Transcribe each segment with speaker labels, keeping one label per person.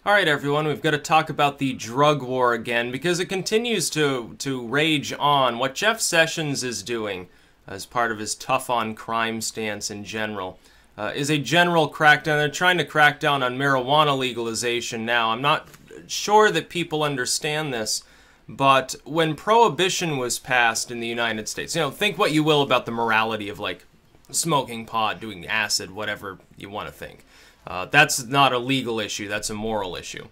Speaker 1: Alright everyone, we've got to talk about the drug war again because it continues to rage on. What Jeff Sessions is doing as part of his tough on crime stance in general is a general crackdown. They're trying to crack down on marijuana legalization now. I'm not sure that people understand this, but when prohibition was passed in the United States, think what you will about the morality of like smoking pot, doing acid, whatever you want to think. That's not a legal issue, that's a moral issue.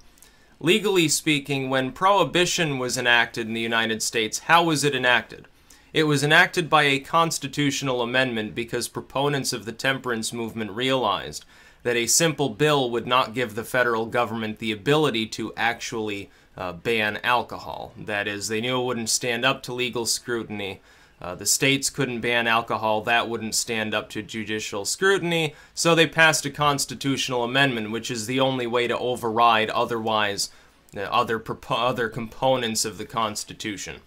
Speaker 1: Legally speaking, when Prohibition was enacted in the United States, how was it enacted? It was enacted by a constitutional amendment because proponents of the temperance movement realized that a simple bill would not give the federal government the ability to actually ban alcohol. That is, they knew it wouldn't stand up to legal scrutiny. The states couldn't ban alcohol, that wouldn't stand up to judicial scrutiny, so they passed a constitutional amendment, which is the only way to override otherwise other components of the Constitution.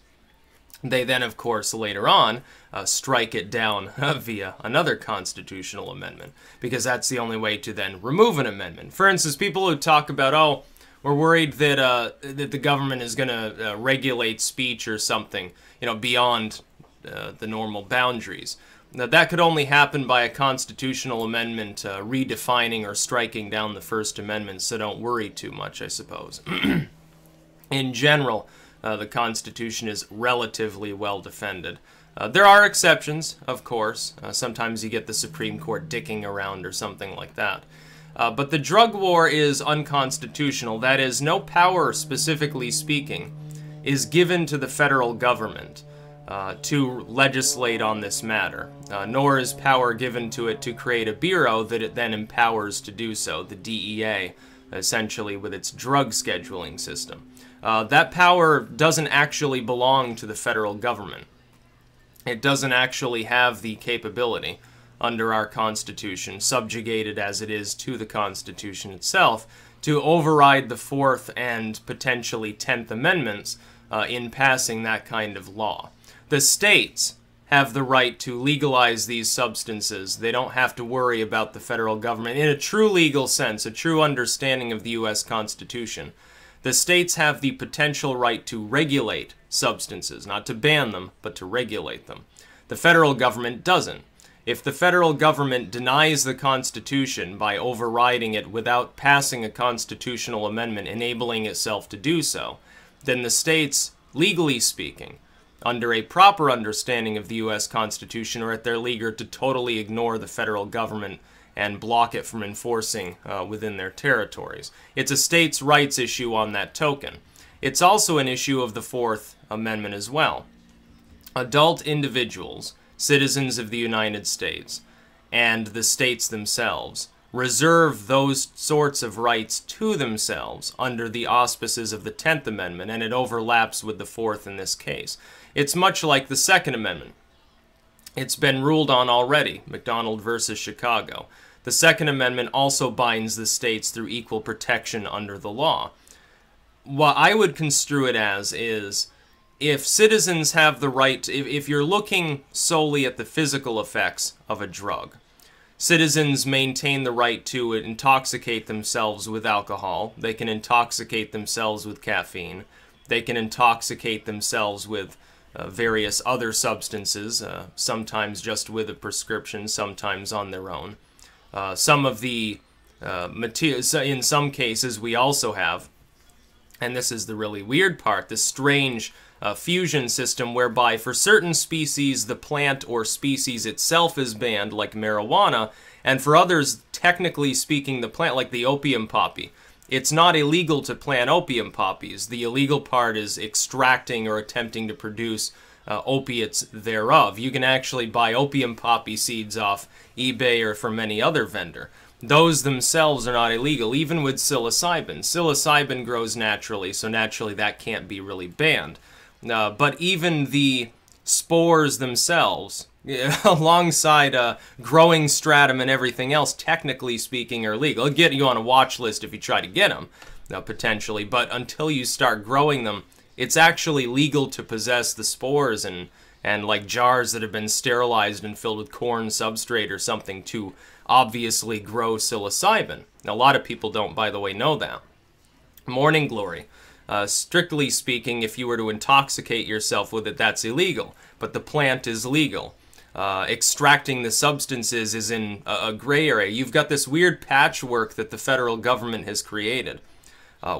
Speaker 1: They then, of course, later on, strike it down via another constitutional amendment, because that's the only way to then remove an amendment. For instance, people who talk about, oh, we're worried that, that the government is going to regulate speech or something, beyond the normal boundaries. Now, that could only happen by a constitutional amendment redefining or striking down the First Amendment, so don't worry too much, I suppose. In general, the Constitution is relatively well defended. There are exceptions, of course. Sometimes you get the Supreme Court dicking around or something like that. But the drug war is unconstitutional. That is, no power, specifically speaking, is given to the federal government to legislate on this matter, nor is power given to it to create a bureau that it then empowers to do so, the DEA, essentially with its drug scheduling system. That power doesn't actually belong to the federal government. It doesn't actually have the capability under our Constitution, subjugated as it is to the Constitution itself, to override the Fourth and potentially 10th Amendments in passing that kind of law. The states have the right to legalize these substances. They don't have to worry about the federal government. In a true legal sense, a true understanding of the U.S. Constitution, the states have the potential right to regulate substances, not to ban them, but to regulate them. The federal government doesn't. If the federal government denies the Constitution by overriding it without passing a constitutional amendment enabling itself to do so, then the states, legally speaking, under a proper understanding of the U.S. Constitution, are at their leisure to totally ignore the federal government and block it from enforcing within their territories. It's a states' rights issue on that token. It's also an issue of the Fourth Amendment as well. Adult individuals, citizens of the United States, and the states themselves reserve those sorts of rights to themselves under the auspices of the 10th Amendment, and it overlaps with the Fourth in this case. It's much like the Second Amendment. It's been ruled on already, McDonald versus Chicago. The Second Amendment also binds the states through equal protection under the law. What I would construe it as is, if citizens have the right, if you're looking solely at the physical effects of a drug, citizens maintain the right to intoxicate themselves with alcohol. They can intoxicate themselves with caffeine. They can intoxicate themselves with various other substances, sometimes just with a prescription, sometimes on their own. Some of the materials, in some cases, we also have, and this is the really weird part, this strange fusion system whereby for certain species the plant or species itself is banned, like marijuana, and for others, technically speaking, the plant, like the opium poppy, it's not illegal to plant opium poppies. The illegal part is extracting or attempting to produce opiates thereof. You can actually buy opium poppy seeds off eBay or from any other vendor. Those themselves are not illegal, even with psilocybin. Psilocybin grows naturally, so naturally that can't be really banned. But even the spores themselves, alongside growing stratum and everything else, technically speaking, are legal. It'll get you on a watch list if you try to get them, potentially, but until you start growing them, it's actually legal to possess the spores and like jars that have been sterilized and filled with corn substrate or something to obviously grow psilocybin. Now, a lot of people don't, by the way, know that. Morning glory. Strictly speaking, if you were to intoxicate yourself with it, that's illegal. But the plant is legal. Extracting the substances is in a gray area. You've got this weird patchwork that the federal government has created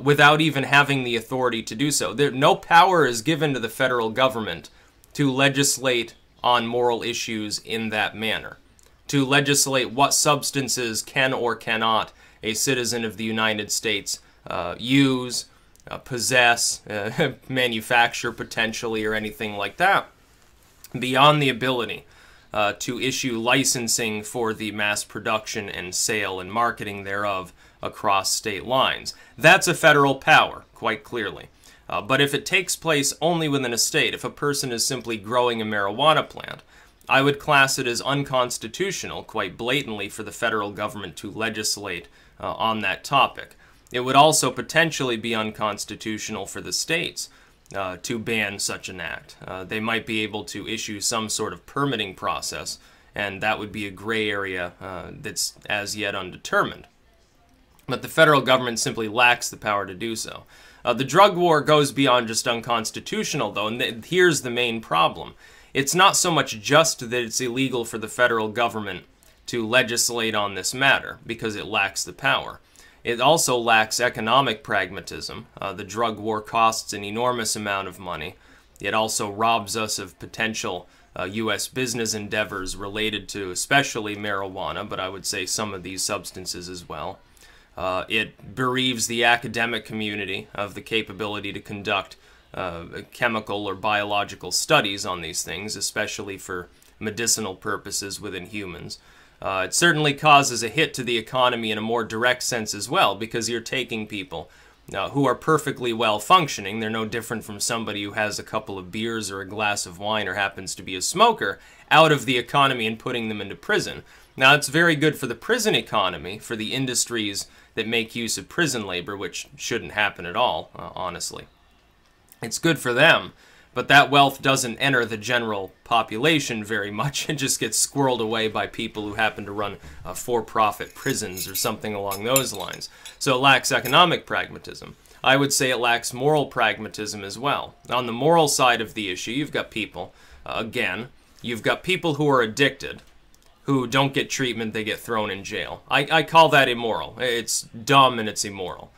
Speaker 1: without even having the authority to do so. No power is given to the federal government to legislate on moral issues in that manner, to legislate what substances can or cannot a citizen of the United States use, possess, manufacture potentially, or anything like that, beyond the ability to issue licensing for the mass production and sale and marketing thereof across state lines. That's a federal power, quite clearly. But if it takes place only within a state, if a person is simply growing a marijuana plant, I would class it as unconstitutional, quite blatantly, for the federal government to legislate on that topic. It would also potentially be unconstitutional for the states to ban such an act. They might be able to issue some sort of permitting process, and that would be a gray area that's as yet undetermined. But the federal government simply lacks the power to do so. The drug war goes beyond just unconstitutional, though, and here's the main problem. It's not so much just that it's illegal for the federal government to legislate on this matter, because it lacks the power. It also lacks economic pragmatism. The drug war costs an enormous amount of money. It also robs us of potential U.S. business endeavors related to especially marijuana, but I would say some of these substances as well. It bereaves the academic community of the capability to conduct chemical or biological studies on these things, especially for medicinal purposes within humans. It certainly causes a hit to the economy in a more direct sense as well, because you're taking people who are perfectly well functioning. They're no different from somebody who has a couple of beers or a glass of wine or happens to be a smoker, out of the economy and putting them into prison. Now, it's very good for the prison economy, for the industries that make use of prison labor, which shouldn't happen at all, honestly. It's good for them, but that wealth doesn't enter the general population very much. It just gets squirreled away by people who happen to run for-profit prisons or something along those lines. So it lacks economic pragmatism. I would say it lacks moral pragmatism as well. On the moral side of the issue, you've got people, you've got people who are addicted, who don't get treatment, they get thrown in jail. I call that immoral. It's dumb and it's immoral.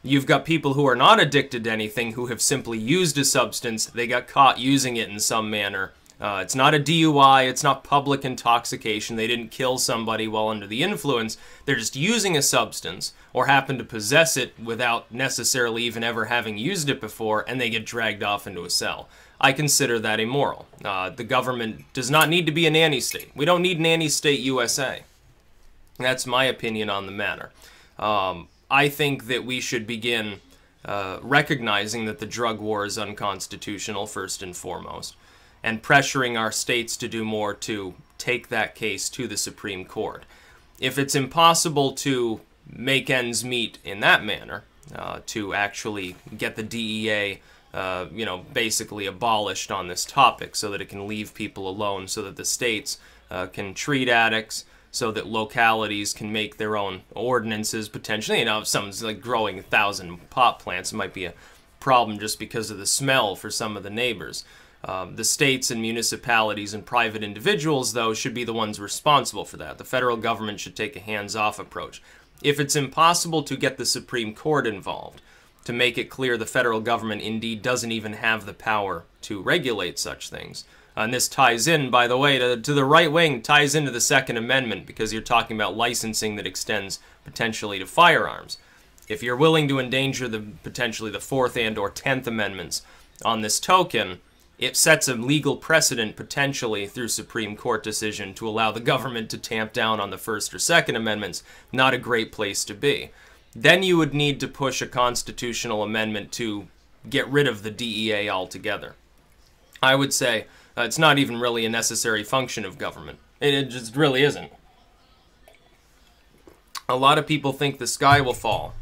Speaker 1: You've got people who are not addicted to anything, who have simply used a substance, they got caught using it in some manner. It's not a DUI, it's not public intoxication, they didn't kill somebody while under the influence, they're just using a substance, or happen to possess it without necessarily even ever having used it before, and they get dragged off into a cell. I consider that immoral. The government does not need to be a nanny state. We don't need nanny state USA. That's my opinion on the matter. I think that we should begin recognizing that the drug war is unconstitutional, first and foremost, and pressuring our states to do more to take that case to the Supreme Court. If it's impossible to make ends meet in that manner, to actually get the DEA basically abolished on this topic so that it can leave people alone, so that the states can treat addicts, so that localities can make their own ordinances potentially. If someone's like growing 1,000 pot plants, it might be a problem just because of the smell for some of the neighbors. The states and municipalities and private individuals, though, should be the ones responsible for that. The federal government should take a hands-off approach. If it's impossible to get the Supreme Court involved, to make it clear the federal government indeed doesn't even have the power to regulate such things. And this ties in, by the way, to the right wing, ties into the Second Amendment, because you're talking about licensing that extends potentially to firearms. If you're willing to endanger potentially the Fourth and or 10th Amendments on this token, it sets a legal precedent potentially through Supreme Court decision to allow the government to tamp down on the First or Second Amendments. Not a great place to be. Then you would need to push a constitutional amendment to get rid of the DEA altogether. I would say it's not even really a necessary function of government. It just really isn't. A lot of people think the sky will fall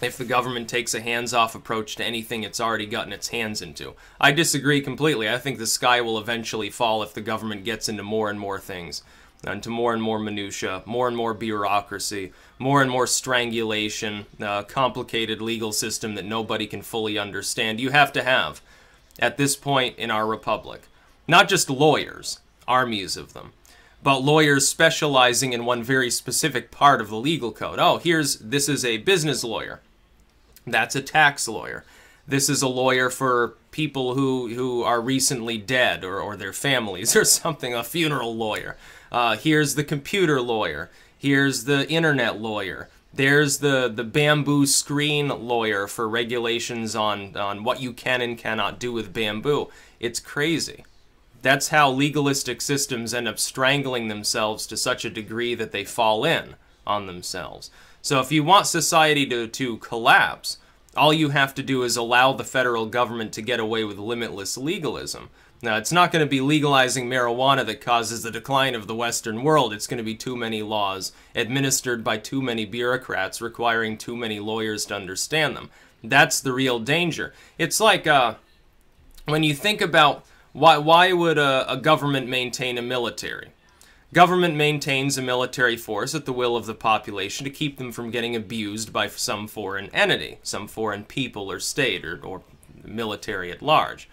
Speaker 1: if the government takes a hands-off approach to anything it's already gotten its hands into. I disagree completely. I think the sky will eventually fall if the government gets into more and more things. into more and more minutia, more and more bureaucracy, more and more strangulation, complicated legal system that nobody can fully understand. You have to have, at this point in our republic, not just lawyers, armies of them, but lawyers specializing in one very specific part of the legal code. Oh, this is a business lawyer. That's a tax lawyer. This is a lawyer for people who are recently dead or their families or something, a funeral lawyer. Here's the computer lawyer. Here's the internet lawyer. There's the bamboo screen lawyer for regulations on what you can and cannot do with bamboo. It's crazy. That's how legalistic systems end up strangling themselves to such a degree that they fall in on themselves. So if you want society to collapse, all you have to do is allow the federal government to get away with limitless legalism. Now, it's not going to be legalizing marijuana that causes the decline of the Western world. It's going to be too many laws administered by too many bureaucrats requiring too many lawyers to understand them. That's the real danger. It's like when you think about why would a government maintain a military? Government maintains a military force at the will of the population to keep them from getting abused by some foreign entity, some foreign people or state or military at large.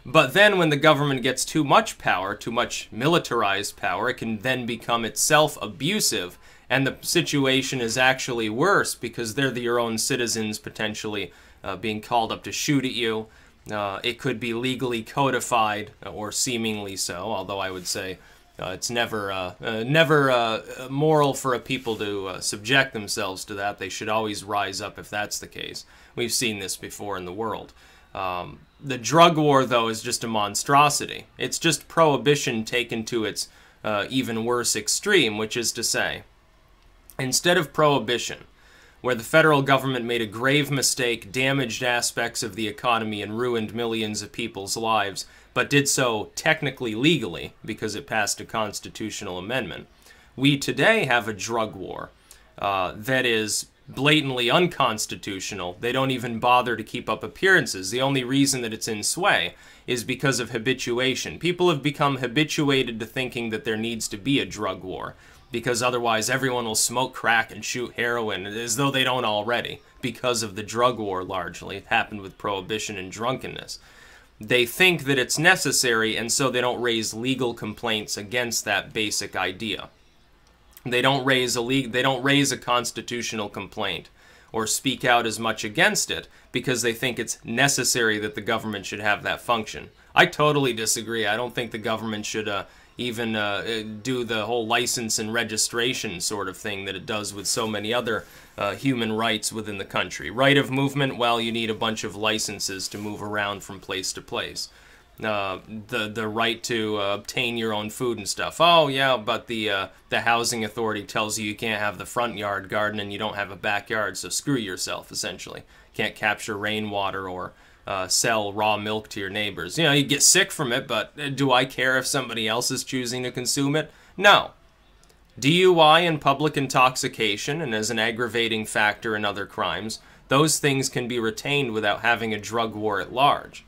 Speaker 1: But then when the government gets too much power, too much militarized power, it can then become itself abusive, and the situation is actually worse because they're your own citizens potentially being called up to shoot at you. It could be legally codified, or seemingly so, although I would say it's never moral for a people to subject themselves to that. They should always rise up if that's the case. We've seen this before in the world. The drug war, though, is just a monstrosity. It's just prohibition taken to its even worse extreme, which is to say, instead of prohibition, where the federal government made a grave mistake, damaged aspects of the economy, and ruined millions of people's lives, but did so technically legally because it passed a constitutional amendment, we today have a drug war that is blatantly unconstitutional. They don't even bother to keep up appearances. The only reason that it's in sway is because of habituation. People have become habituated to thinking that there needs to be a drug war, because otherwise everyone will smoke crack and shoot heroin, as though they don't already, because of the drug war largely. It happened with prohibition and drunkenness. They think that it's necessary, and so they don't raise legal complaints against that basic idea. They don't raise a constitutional complaint or speak out as much against it because they think it's necessary that the government should have that function. I totally disagree. I don't think the government should even do the whole license and registration sort of thing that it does with so many other human rights within the country. Right of movement, well, you need a bunch of licenses to move around from place to place. The right to obtain your own food and stuff. Oh yeah, but the housing authority tells you can't have the front yard garden and you don't have a backyard, so screw yourself, essentially. Can't capture rainwater or sell raw milk to your neighbors. You know, you get sick from it, but do I care if somebody else is choosing to consume it? No. DUI and public intoxication, and as an aggravating factor in other crimes, those things can be retained without having a drug war at large.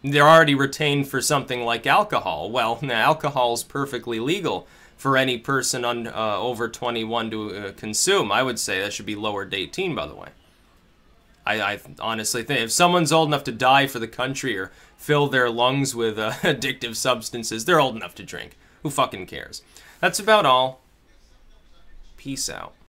Speaker 1: They're already retained for something like alcohol. Well, now, alcohol is perfectly legal for any person over 21 to consume. I would say that should be lowered to 18, by the way. I honestly think if someone's old enough to die for the country or fill their lungs with addictive substances, they're old enough to drink. Who fucking cares? That's about all. Peace out.